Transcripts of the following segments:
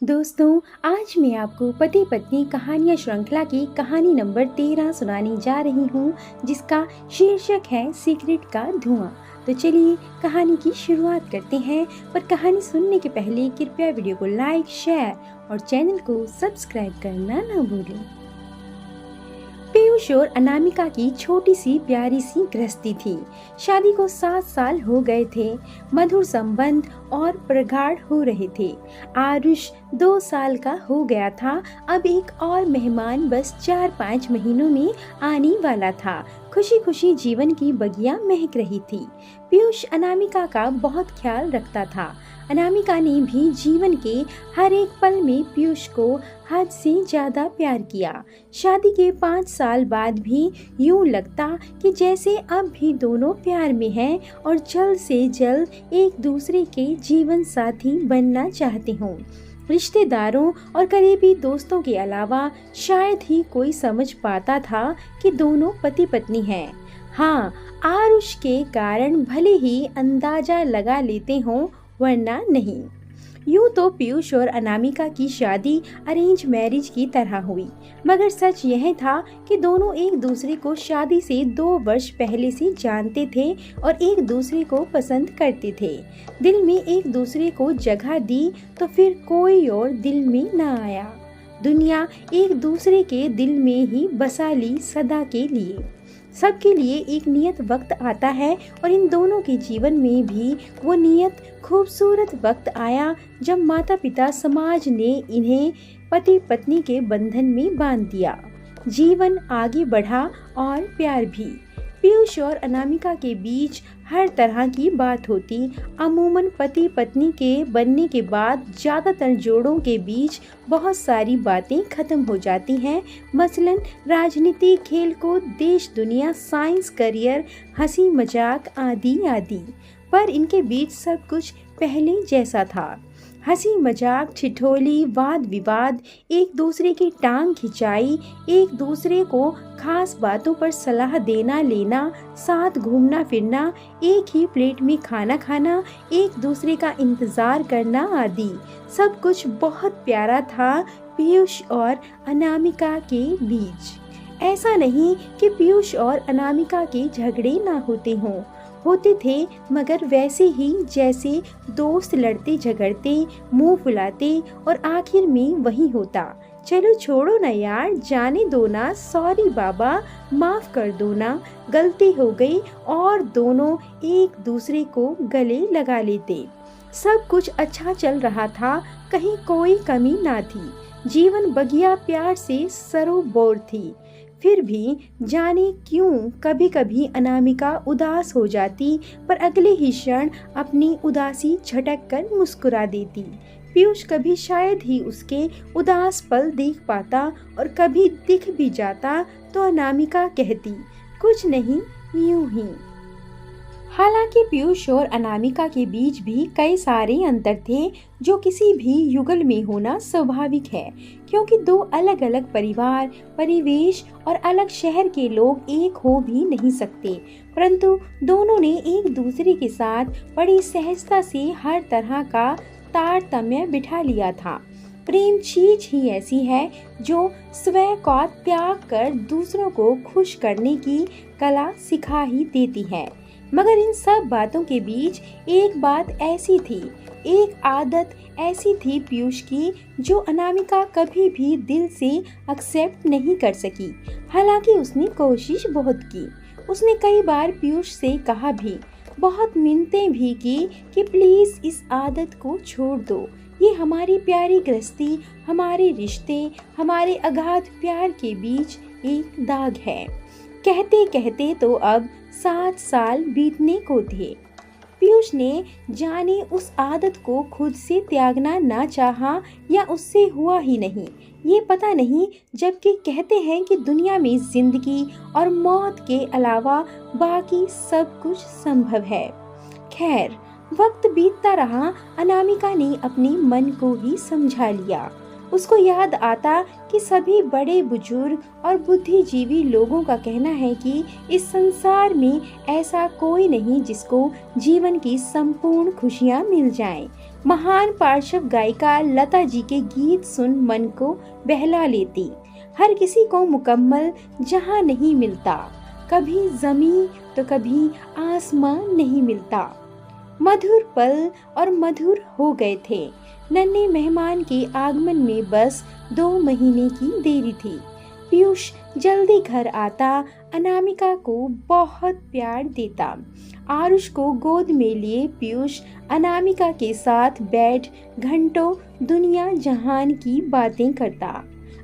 दोस्तों, आज मैं आपको पति पत्नी कहानियाँ श्रृंखला की कहानी नंबर 13 सुनाने जा रही हूँ, जिसका शीर्षक है सीक्रेट का धुआं। तो चलिए कहानी की शुरुआत करते हैं। पर कहानी सुनने के पहले कृपया वीडियो को लाइक, शेयर और चैनल को सब्सक्राइब करना न भूलें। पीयूष और अनामिका की छोटी सी प्यारी सी गृहस्थी थी। शादी को 7 साल हो गए थे। मधुर संबंध और प्रगाढ़ हो रहे थे। आरुष 2 साल का हो गया था। अब एक और मेहमान बस 4-5 महीनों में आने वाला था। खुशी खुशी जीवन की बगिया महक रही थी। पीयूष अनामिका का बहुत ख्याल रखता था। अनामिका ने भी जीवन के हर एक पल में पीयूष को हद से ज्यादा प्यार किया। शादी के 5 साल बाद भी यूं लगता कि जैसे अब भी दोनों प्यार में हैं और जल्द से जल्द एक दूसरे के जीवन साथी बनना चाहते हों। रिश्तेदारों और करीबी दोस्तों के अलावा शायद ही कोई समझ पाता था कि दोनों पति पत्नी हैं। हाँ, आरुष के कारण भले ही अंदाजा लगा लेते हों, वरना नहीं। यूं तो पीयूष और अनामिका की शादी अरेंज मैरिज की तरह हुई, मगर सच यह था कि दोनों एक दूसरे को शादी से 2 वर्ष पहले से जानते थे और एक दूसरे को पसंद करते थे। दिल में एक दूसरे को जगह दी तो फिर कोई और दिल में न आया। दुनिया एक दूसरे के दिल में ही बसा ली सदा के लिए। सबके लिए एक नियत वक्त आता है और इन दोनों के जीवन में भी वो नियत खूबसूरत वक्त आया जब माता पिता समाज ने इन्हें पति पत्नी के बंधन में बांध दिया। जीवन आगे बढ़ा और प्यार भी। पीयूष और अनामिका के बीच हर तरह की बात होती। अमूमन पति पत्नी के बनने के बाद ज़्यादातर जोड़ों के बीच बहुत सारी बातें खत्म हो जाती हैं। मसलन राजनीति, खेलकूद, देश दुनिया, साइंस, करियर, हंसी मजाक आदि आदि। पर इनके बीच सब कुछ पहले जैसा था। हंसी मजाक, ठिठोली, वाद विवाद, एक दूसरे की टांग खिंचाई, एक दूसरे को खास बातों पर सलाह देना लेना, साथ घूमना फिरना, एक ही प्लेट में खाना खाना, एक दूसरे का इंतजार करना आदि सब कुछ बहुत प्यारा था पीयूष और अनामिका के बीच। ऐसा नहीं कि पीयूष और अनामिका के झगड़े ना होते थे, मगर वैसे ही जैसे दोस्त लड़ते झगड़ते, मुंह फुलाते और आखिर में वही होता, चलो छोड़ो ना यार, जाने दो ना, सॉरी बाबा, माफ कर दो ना, गलती हो गई, और दोनों एक दूसरे को गले लगा लेते। सब कुछ अच्छा चल रहा था, कहीं कोई कमी ना थी। जीवन बगिया प्यार से सरोबोर थी। फिर भी जाने क्यों कभी कभी अनामिका उदास हो जाती, पर अगले ही क्षण अपनी उदासी झटक कर मुस्कुरा देती। पीयूष कभी शायद ही उसके उदास पल देख पाता और कभी दिख भी जाता तो अनामिका कहती, कुछ नहीं, यूं ही। हालांकि पीयूष और अनामिका के बीच भी कई सारे अंतर थे, जो किसी भी युगल में होना स्वाभाविक है, क्योंकि 2 अलग अलग परिवार, परिवेश और अलग शहर के लोग एक हो भी नहीं सकते। परंतु दोनों ने एक दूसरे के साथ बड़ी सहजता से हर तरह का तारतम्य बिठा लिया था। प्रेम चीज ही ऐसी है जो स्वयं का त्याग कर दूसरों को खुश करने की कला सिखा ही देती है। मगर इन सब बातों के बीच एक बात ऐसी थी, एक आदत ऐसी थी पीयूष की, जो अनामिका कभी भी दिल से एक्सेप्ट नहीं कर सकी। हालांकि उसने कोशिश बहुत की। उसने कई बार पीयूष से कहा भी, बहुत मिन्नतें भी की कि प्लीज इस आदत को छोड़ दो। ये हमारी प्यारी गृहस्थी, हमारे रिश्ते, हमारे अगाध प्यार के बीच एक दाग है। कहते कहते तो अब 7 साल बीतने को थे। पीयूष ने जाने उस आदत को खुद से त्यागना ना चाहा या उससे हुआ ही नहीं, ये पता नहीं, जबकि कहते हैं कि दुनिया में जिंदगी और मौत के अलावा बाकी सब कुछ संभव है। खैर, वक्त बीतता रहा। अनामिका ने अपने मन को ही समझा लिया। उसको याद आता कि सभी बड़े बुजुर्ग और बुद्धिजीवी लोगों का कहना है कि इस संसार में ऐसा कोई नहीं जिसको जीवन की संपूर्ण खुशियां मिल जाएं। महान पार्श्व गायिका लता जी के गीत सुन मन को बहला लेती। हर किसी को मुकम्मल जहां नहीं मिलता, कभी जमीन तो कभी आसमान नहीं मिलता। मधुर पल और मधुर हो गए थे। नन्हे मेहमान के आगमन में बस 2 महीने की देरी थी। पीयूष जल्दी घर आता, अनामिका को बहुत प्यार देता। आरुष को गोद में लिए पीयूष अनामिका के साथ बैठ घंटों दुनिया जहान की बातें करता।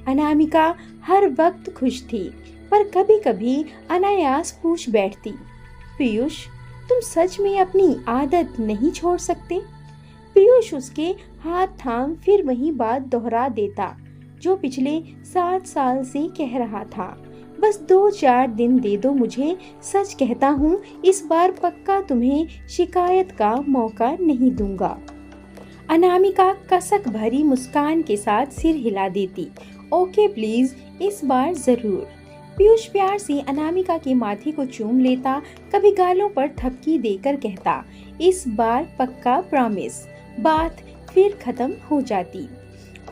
अनामिका हर वक्त खुश थी, पर कभी कभी अनायास पूछ बैठती, पीयूष तुम सच में अपनी आदत नहीं छोड़ सकते? पीयूष उसके हाथ थाम फिर वही बात दोहरा देता जो पिछले 7 साल से कह रहा था। बस 2-4 दिन दे दो मुझे, सच कहता हूँ इस बार पक्का तुम्हें शिकायत का मौका नहीं दूंगा। अनामिका कसक भरी मुस्कान के साथ सिर हिला देती, ओके प्लीज, इस बार जरूर। पीयूष प्यार से अनामिका के माथे को चूम लेता, कभी गालों पर थपकी देकर कहता, इस बार पक्का प्रॉमिस। बात फिर खत्म हो जाती।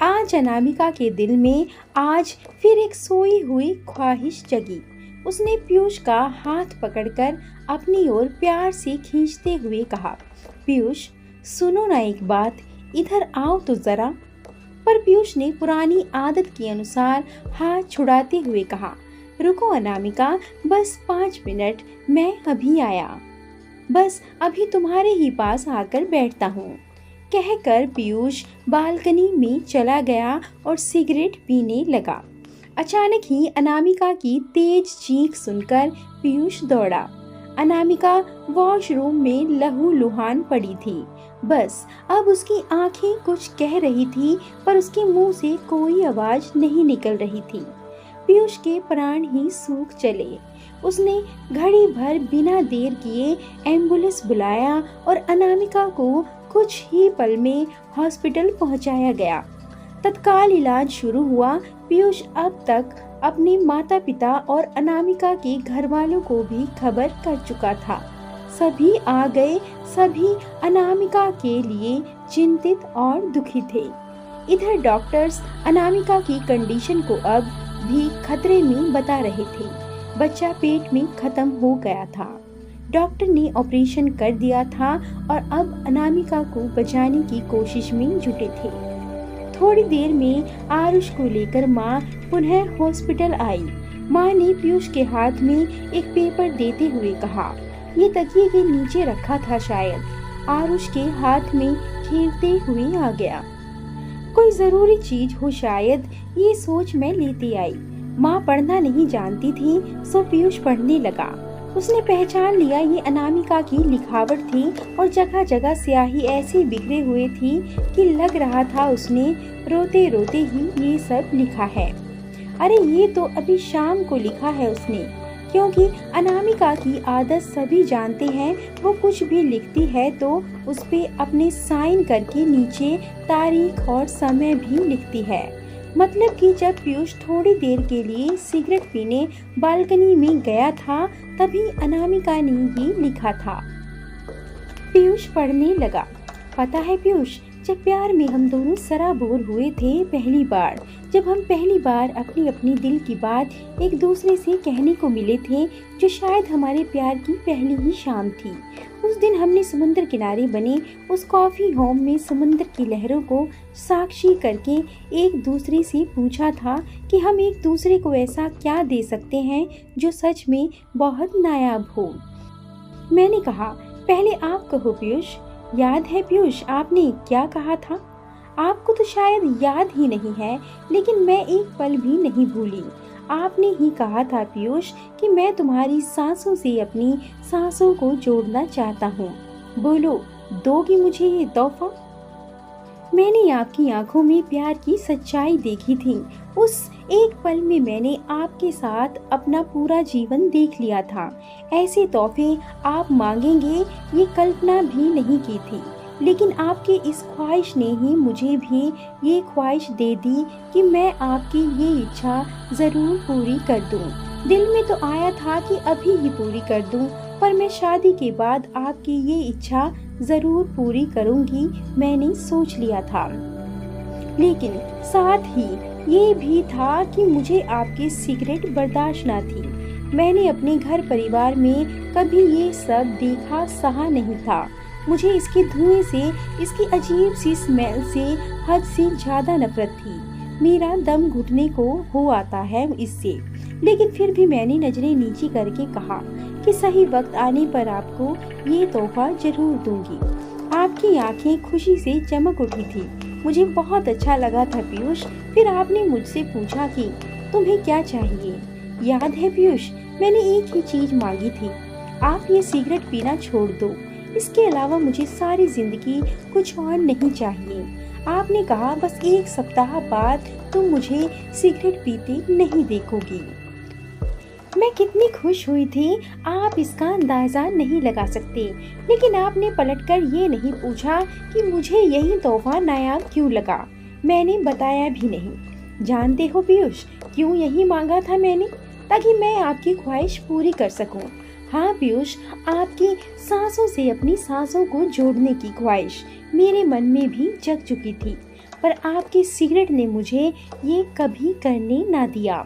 आज अनामिका के दिल में आज फिर एक सोई हुई ख्वाहिश जगी। उसने पीयूष का हाथ पकड़कर अपनी ओर प्यार से खींचते हुए कहा, पीयूष सुनो ना एक बात, इधर आओ तो जरा। पर पीयूष ने पुरानी आदत के अनुसार हाथ छुड़ाते हुए कहा, रुको अनामिका, बस 5 मिनट, मैं अभी आया। बस अभी तुम्हारे ही पास आकर बैठता हूँ। कहकर पीयूष बालकनी में चला गया और सिगरेट पीने लगा। अचानक ही अनामिका की तेज चीख सुनकर पीयूष दौड़ा। अनामिका वॉशरूम में लहूलुहान पड़ी थी। बस अब उसकी आंखें कुछ कह रही थी, पर उसके मुंह से कोई आवाज नहीं निकल रही थी। पीयूष के प्राण ही सूख चले। उसने घड़ी भर बिना देर किए एम्बुलेंस बुलाया और अनामिका को कुछ ही पल में हॉस्पिटल पहुंचाया गया। तत्काल इलाज शुरू हुआ। पीयूष अब तक अपने माता पिता और अनामिका के घर वालों को भी खबर कर चुका था। सभी आ गए। सभी अनामिका के लिए चिंतित और दुखी थे। इधर डॉक्टर्स अनामिका की कंडीशन को अब भी खतरे में बता रहे थे। बच्चा पेट में खत्म हो गया था। डॉक्टर ने ऑपरेशन कर दिया था और अब अनामिका को बचाने की कोशिश में जुटे थे। थोड़ी देर में आरुष को लेकर माँ पुनः हॉस्पिटल आई। माँ ने पीयूष के हाथ में एक पेपर देते हुए कहा, ये तकिए के नीचे रखा था शायद। आरुष के हाथ में खेलते हुए आ गया। कोई जरूरी चीज हो शायद, ये सोच मैं लेती आई। माँ पढ़ना नहीं जानती थी, सो पीयूष पढ़ने लगा। उसने पहचान लिया ये अनामिका की लिखावट थी और जगह जगह स्याही ऐसी बिखरे हुए थी कि लग रहा था उसने रोते रोते ही ये सब लिखा है। अरे ये तो अभी शाम को लिखा है उसने, क्योंकि अनामिका की आदत सभी जानते हैं। वो कुछ भी लिखती है तो उस पे अपने साइन करके नीचे तारीख और समय भी लिखती है। मतलब कि जब पीयूष थोड़ी देर के लिए सिगरेट पीने बालकनी में गया था, तभी अनामिका ने ही लिखा था। पीयूष पढ़ने लगा। पता है पीयूष, जब प्यार में हम दोनों सराबोर हुए थे पहली बार, जब हम पहली बार अपनी अपनी दिल की बात एक दूसरे से कहने को मिले थे, जो शायद हमारे प्यार की पहली ही शाम थी। उस दिन हमने समुद्र किनारे बने उस कॉफी होम में समुद्र की लहरों को साक्षी करके एक दूसरे से पूछा था कि हम एक दूसरे को ऐसा क्या दे सकते हैं जो सच में बहुत नायाब हो। मैंने कहा, पहले आप कहो पीयूष। याद है पीयूष, आपने क्या कहा था? आपको तो शायद याद ही नहीं है, लेकिन मैं एक पल भी नहीं भूली। आपने ही कहा था पीयूष कि मैं तुम्हारी सांसों से अपनी सांसों को जोड़ना चाहता हूँ। बोलो, दोगी मुझे ये तोहफा? मैंने आपकी आंखों में प्यार की सच्चाई देखी थी। उस एक पल में मैंने आपके साथ अपना पूरा जीवन देख लिया था। ऐसे तोहफे आप मांगेंगे ये कल्पना भी नहीं की थी। लेकिन आपकी इस ख्वाहिश ने ही मुझे भी ये ख्वाहिश दे दी कि मैं आपकी ये इच्छा ज़रूर पूरी कर दूं। दिल में तो आया था कि अभी ही पूरी कर दूं, पर मैं शादी के बाद आपकी ये इच्छा ज़रूर पूरी करूंगी, मैंने सोच लिया था। लेकिन साथ ही ये भी था कि मुझे आपकी सिगरेट बर्दाश्त ना थी। मैंने अपने घर परिवार में कभी ये सब देखा सहा नहीं था। मुझे इसके धुएं से, इसकी अजीब सी स्मेल से हद से ज़्यादा नफरत थी। मेरा दम घुटने को हो आता है इससे। लेकिन फिर भी मैंने नजरें नीची करके कहा कि सही वक्त आने पर आपको ये तोहफा जरूर दूंगी। आपकी आंखें खुशी से चमक उठी थी। मुझे बहुत अच्छा लगा था पीयूष। फिर आपने मुझसे पूछा कि तुम्हें क्या चाहिए। याद है पीयूष, मैंने एक ही चीज मांगी थी, आप ये सिगरेट पीना छोड़ दो। इसके अलावा मुझे सारी जिंदगी कुछ और नहीं चाहिए। आपने कहा बस एक सप्ताह बाद तुम मुझे सिगरेट पीते नहीं देखोगी। मैं कितनी खुश हुई थी, आप इसका अंदाजा नहीं लगा सकते। लेकिन आपने पलटकर ये नहीं पूछा कि मुझे यही तोहफा नायाब क्यों लगा। मैंने बताया भी नहीं। जानते हो पीयूष, क्यों यही मांगा था मैंने? ताकि मैं आपकी ख्वाहिश पूरी कर सकूं। हाँ पीयूष, आपकी सांसों से अपनी सांसों को जोड़ने की ख्वाहिश मेरे मन में भी जग चुकी थी, पर आपकी सिगरेट ने मुझे ये कभी करने ना दिया।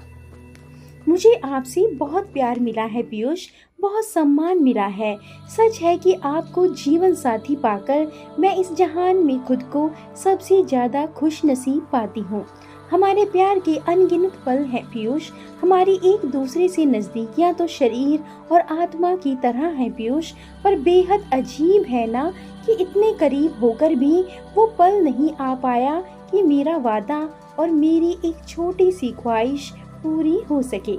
मुझे आपसे बहुत प्यार मिला है पीयूष, बहुत सम्मान मिला है। सच है कि आपको जीवन साथी पाकर मैं इस जहान में खुद को सबसे ज़्यादा खुश नसीब पाती हूँ। हमारे प्यार के अनगिनत पल हैं पीयूष। हमारी एक दूसरे से नज़दीकियाँ तो शरीर और आत्मा की तरह हैं पीयूष, पर बेहद अजीब है ना कि इतने करीब होकर भी वो पल नहीं आ पाया कि मेरा वादा और मेरी एक छोटी सी ख्वाहिश पूरी हो सके।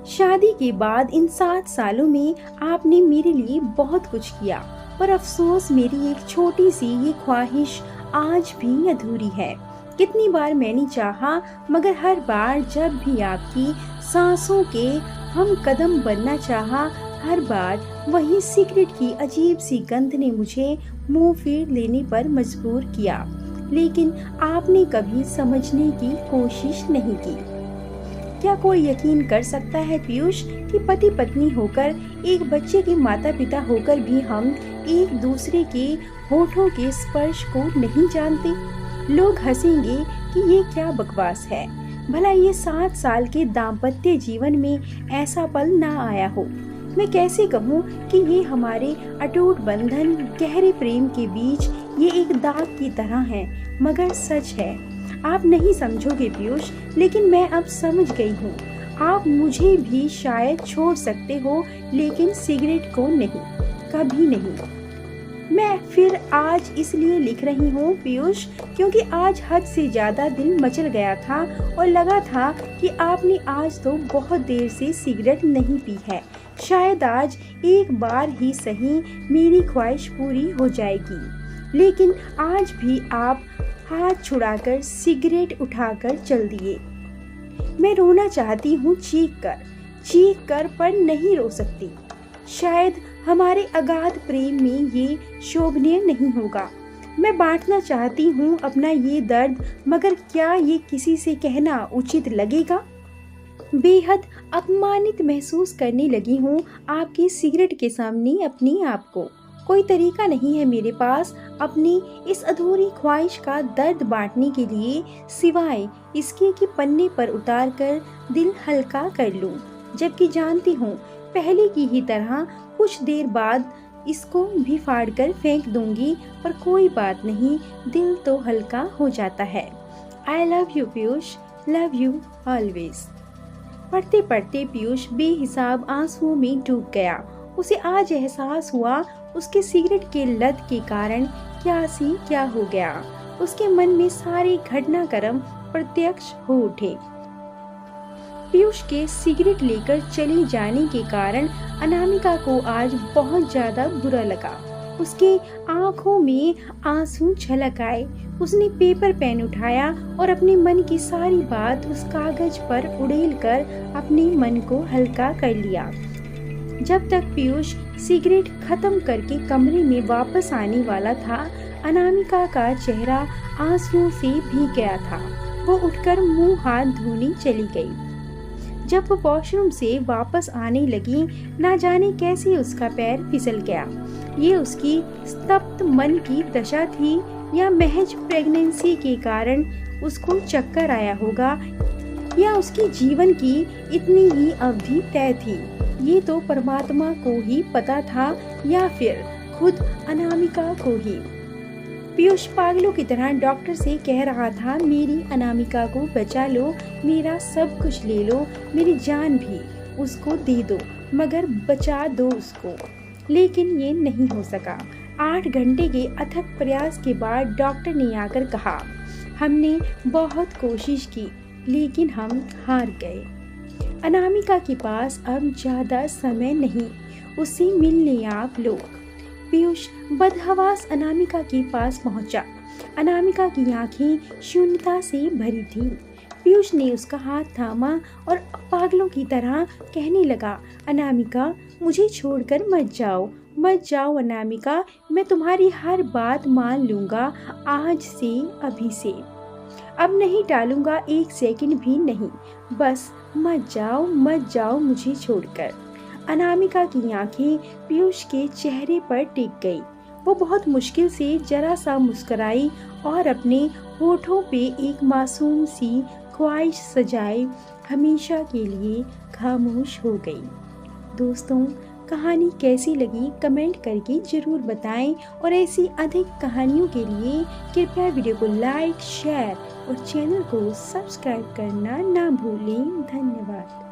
शादी के बाद इन 7 सालों में आपने मेरे लिए बहुत कुछ किया, पर अफसोस मेरी एक छोटी सी ये ख्वाहिश आज भी अधूरी है। कितनी बार मैंने चाहा, मगर हर बार जब भी आपकी सांसों के हम कदम बनना चाहा, हर बार वही सिगरेट की अजीब सी गंध ने मुझे मुंह फेर लेने पर मजबूर किया। लेकिन आपने कभी समझने की कोशिश नहीं की। क्या कोई यकीन कर सकता है पीयूष कि पति पत्नी होकर, एक बच्चे के माता पिता होकर भी हम एक दूसरे के होठों के स्पर्श को नहीं जानते? लोग हंसेंगे कि ये क्या बकवास है। भला ये 7 साल के दाम्पत्य जीवन में ऐसा पल ना आया हो। मैं कैसे कहूँ कि ये हमारे अटूट बंधन, गहरे प्रेम के बीच ये एक दाग की तरह है, मगर सच है। आप नहीं समझोगे पीयूष, लेकिन मैं अब समझ गई हूँ। आप मुझे भी शायद छोड़ सकते हो, लेकिन सिगरेट को नहीं, कभी नहीं। मैं फिर आज इसलिए लिख रही हूँ पीयूष, क्योंकि आज हद से ज़्यादा दिल मचल गया था और लगा था कि आपने आज तो बहुत देर से सिगरेट नहीं पी है। शायद आज एक बार ही सही मेरी ख्वाहिश पूरी हो जाएगी। लेकिन आज भी आप हाथ छुड़ाकर सिगरेट उठाकर चल दिए। मैं रोना चाहती हूँ चीख कर पर नहीं रो सकती। शायद हमारे अगाध प्रेम में ये शोभनीय नहीं होगा। मैं बांटना चाहती हूँ अपना ये दर्द, मगर क्या ये किसी से कहना उचित लगेगा? बेहद अपमानित महसूस करने लगी हूँ आपकी सिगरेट के सामने अपने आप को। कोई तरीका नहीं है मेरे पास अपनी इस अधूरी ख्वाहिश का दर्द बांटने के लिए, सिवाय इसके कि पन्ने पर उतार कर दिल हल्का कर लूं। जबकि जानती हूँ पहले की ही तरह कुछ देर बाद इसको भी फाड़ कर फेंक दूंगी, पर कोई बात नहीं, दिल तो हल्का हो जाता है। I love you Piyush, love you always. पढ़ते पढ़ते पीयूष बेहिसाब आंसुओं में डूब गया। उसे आज एहसास हुआ उसके सिगरेट के लत के कारण क्या हो गया। उसके मन में सारे घटनाक्रम प्रत्यक्ष हो उठे। पीयूष के सिगरेट लेकर चले जाने के कारण अनामिका को आज बहुत ज्यादा बुरा लगा। उसके आंखों में आंसू छलक आए। उसने पेपर पेन उठाया और अपने मन की सारी बात उस कागज पर उड़ेल कर अपने मन को हल्का कर लिया। जब तक पीयूष सिगरेट खत्म करके कमरे में वापस आने वाला था, अनामिका का चेहरा आंसुओं से भीग गया था। वो उठकर मुंह हाथ धोने चली गई। जब वो वॉशरूम से वापस आने लगी, ना जाने कैसे उसका पैर फिसल गया। ये उसकी स्तब्ध मन की दशा थी या महज प्रेगनेंसी के कारण उसको चक्कर आया होगा, या उसके जीवन की इतनी ही अवधि तय थी। ये तो परमात्मा को ही पता था, या फिर खुद अनामिका को ही। पीयूष पागलों की तरह डॉक्टर से कह रहा था, मेरी अनामिका को बचा लो, मेरा सब कुछ ले लो, मेरी जान भी उसको दे दो, मगर बचा दो उसको। लेकिन ये नहीं हो सका। 8 घंटे के अथक प्रयास के बाद डॉक्टर ने आकर कहा, हमने बहुत कोशिश की लेकिन हम हार गए। अनामिका के पास अब ज़्यादा समय नहीं, उससे मिलने आप लोग। पीयूष बदहवास अनामिका के पास पहुंचा। अनामिका की आंखें शून्यता से भरी थीं। पीयूष ने उसका हाथ थामा और पागलों की तरह कहने लगा, अनामिका, मुझे छोड़कर मत जाओ, मत जाओ अनामिका, मैं तुम्हारी हर बात मान लूँगा आज से, अभी से। अब नहीं टालूंगा, 1 सेकंड भी नहीं, बस मत जाओ मुझे छोड़कर। अनामिका की आंखें पीयूष के चेहरे पर टिक गई। वो बहुत मुश्किल से जरा सा मुस्कुराई और अपने होठों पे एक मासूम सी ख्वाहिश सजाए हमेशा के लिए खामोश हो गई। दोस्तों, कहानी कैसी लगी कमेंट करके ज़रूर बताएं, और ऐसी अधिक कहानियों के लिए कृपया वीडियो को लाइक, शेयर और चैनल को सब्सक्राइब करना ना भूलें। धन्यवाद।